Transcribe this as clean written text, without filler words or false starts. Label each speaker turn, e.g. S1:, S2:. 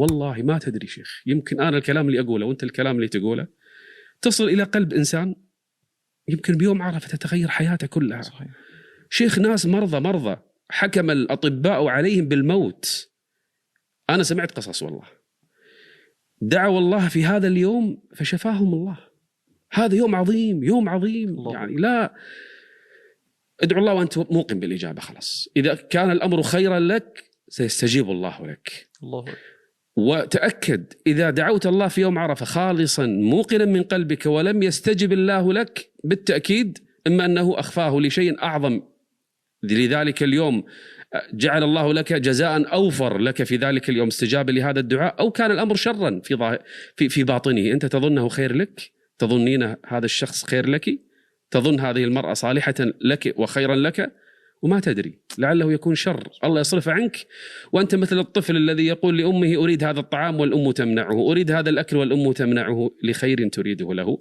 S1: والله ما تدري شيخ، يمكن أنا الكلام اللي أقوله وأنت الكلام اللي تقوله تصل إلى قلب إنسان، يمكن بيوم عرفة تتغير حياته كلها.
S2: صحيح.
S1: شيخ ناس مرضى حكم الأطباء عليهم بالموت. أنا سمعت قصص والله، دعوا الله في هذا اليوم فشفاهم الله. هذا يوم عظيم، يوم عظيم
S2: الله.
S1: يعني لا ادعو الله وأنت موقن بالإجابة. خلاص إذا كان الأمر خيرا لك سيستجيب الله لك.
S2: الله.
S1: وتأكد إذا دعوت الله في يوم عرفة خالصا موقنا من قلبك ولم يستجب الله لك، بالتأكيد إما أنه أخفاه لشيء أعظم لذلك اليوم جعل الله لك جزاء أوفر لك في ذلك اليوم استجابة لهذا الدعاء، أو كان الأمر شرا في باطنه، أنت تظنه خير لك، تظنين هذا الشخص خير لك، تظن هذه المرأة صالحة لك وخيرا لك وما تدري، لعله يكون شر، الله يصرف عنك. وأنت مثل الطفل الذي يقول لأمه أريد هذا الطعام والأم تمنعه، أريد هذا الأكل والأم تمنعه، لخير تريده له.